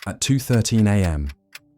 At 2:13 a.m.,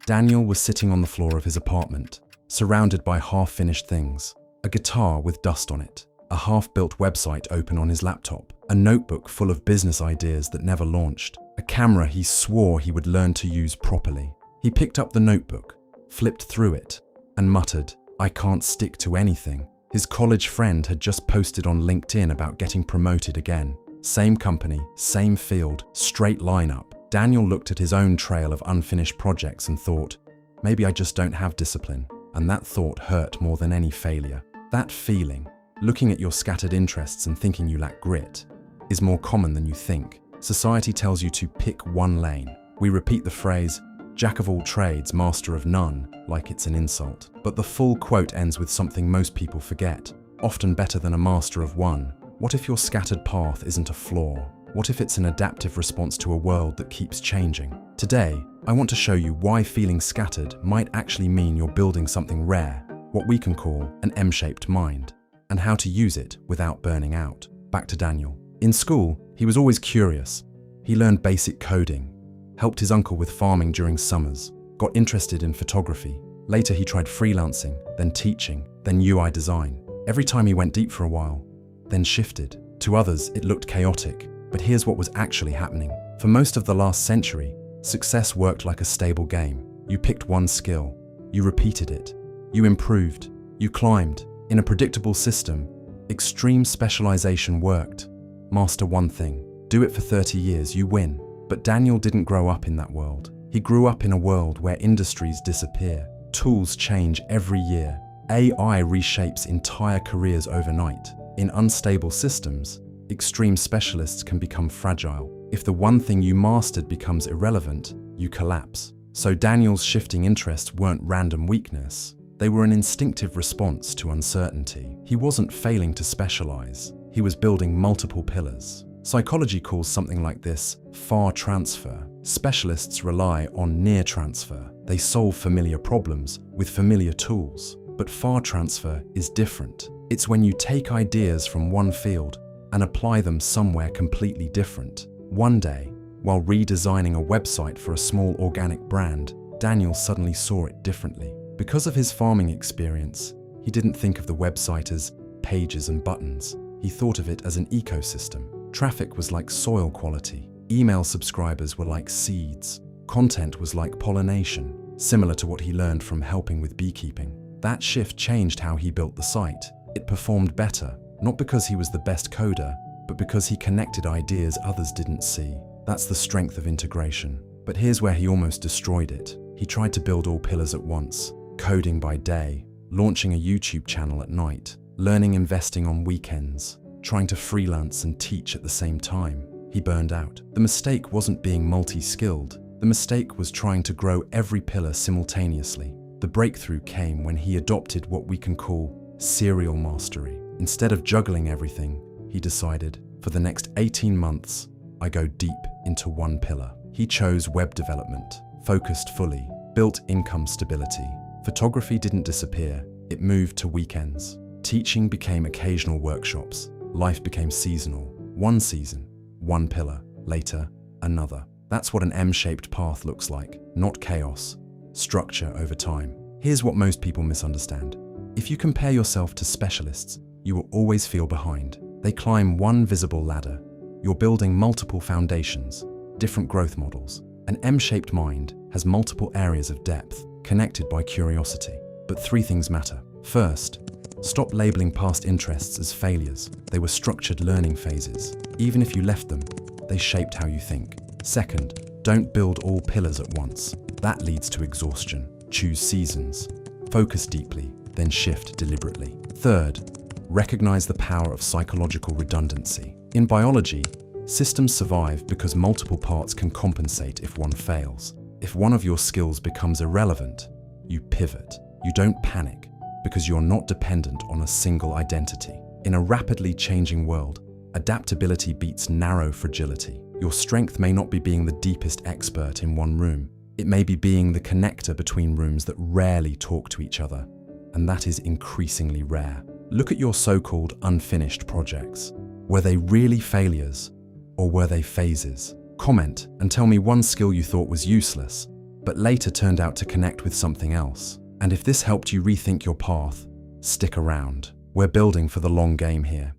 Daniel was sitting on the floor of his apartment, surrounded by half-finished things. A guitar with dust on it, a half-built website open on his laptop, a notebook full of business ideas that never launched, a camera he swore he would learn to use properly. He picked up the notebook, flipped through it, and muttered, "I can't stick to anything." His college friend had just posted on LinkedIn about getting promoted again. Same company, same field, straight lineup. Daniel looked at his own trail of unfinished projects and thought, maybe I just don't have discipline. And that thought hurt more than any failure. That feeling, looking at your scattered interests and thinking you lack grit, is more common than you think. Society tells you to pick one lane. We repeat the phrase, "Jack of all trades, master of none," like it's an insult. But the full quote ends with something most people forget, often better than a master of one. What if your scattered path isn't a flaw? What if it's an adaptive response to a world that keeps changing? Today, I want to show you why feeling scattered might actually mean you're building something rare, what we can call an M-shaped mind, and how to use it without burning out. Back to Daniel. In school, he was always curious. He learned basic coding, helped his uncle with farming during summers, got interested in photography. Later he tried freelancing, then teaching, then UI design. Every time he went deep for a while, then shifted. To others, it looked chaotic, but here's what was actually happening. For most of the last century, success worked like a stable game. You picked one skill, you repeated it, you improved, you climbed. In a predictable system, extreme specialization worked. Master one thing, do it for 30 years, you win. But Daniel didn't grow up in that world. He grew up in a world where industries disappear, tools change every year, AI reshapes entire careers overnight. In unstable systems, extreme specialists can become fragile. If the one thing you mastered becomes irrelevant, you collapse. So Daniel's shifting interests weren't random weakness. They were an instinctive response to uncertainty. He wasn't failing to specialize. He was building multiple pillars. Psychology calls something like this far transfer. Specialists rely on near transfer. They solve familiar problems with familiar tools. But far transfer is different. It's when you take ideas from one field and apply them somewhere completely different. One day, while redesigning a website for a small organic brand, Daniel suddenly saw it differently. Because of his farming experience, he didn't think of the website as pages and buttons. He thought of it as an ecosystem. Traffic was like soil quality. Email subscribers were like seeds. Content was like pollination, similar to what he learned from helping with beekeeping. That shift changed how he built the site. It performed better, not because he was the best coder, but because he connected ideas others didn't see. That's the strength of integration. But here's where he almost destroyed it. He tried to build all pillars at once, coding by day, launching a YouTube channel at night, learning investing on weekends, trying to freelance and teach at the same time. He burned out. The mistake wasn't being multi-skilled. The mistake was trying to grow every pillar simultaneously. The breakthrough came when he adopted what we can call serial mastery. Instead of juggling everything, he decided, for the next 18 months, I go deep into one pillar. He chose web development, focused fully, built income stability. Photography didn't disappear, it moved to weekends. Teaching became occasional workshops. Life became seasonal. One season, one pillar, later, another. That's what an M-shaped path looks like, not chaos, structure over time. Here's what most people misunderstand. If you compare yourself to specialists, you will always feel behind. They climb one visible ladder. You're building multiple foundations, different growth models. An M-shaped mind has multiple areas of depth, connected by curiosity. But three things matter. First, stop labeling past interests as failures. They were structured learning phases. Even if you left them, they shaped how you think. Second, don't build all pillars at once. That leads to exhaustion. Choose seasons. Focus deeply, then shift deliberately. Third, recognize the power of psychological redundancy. In biology, systems survive because multiple parts can compensate if one fails. If one of your skills becomes irrelevant, you pivot. You don't panic because you're not dependent on a single identity. In a rapidly changing world, adaptability beats narrow fragility. Your strength may not be being the deepest expert in one room. It may be being the connector between rooms that rarely talk to each other, and that is increasingly rare. Look at your so-called unfinished projects. Were they really failures, or were they phases? Comment and tell me one skill you thought was useless, but later turned out to connect with something else. And if this helped you rethink your path, stick around. We're building for the long game here.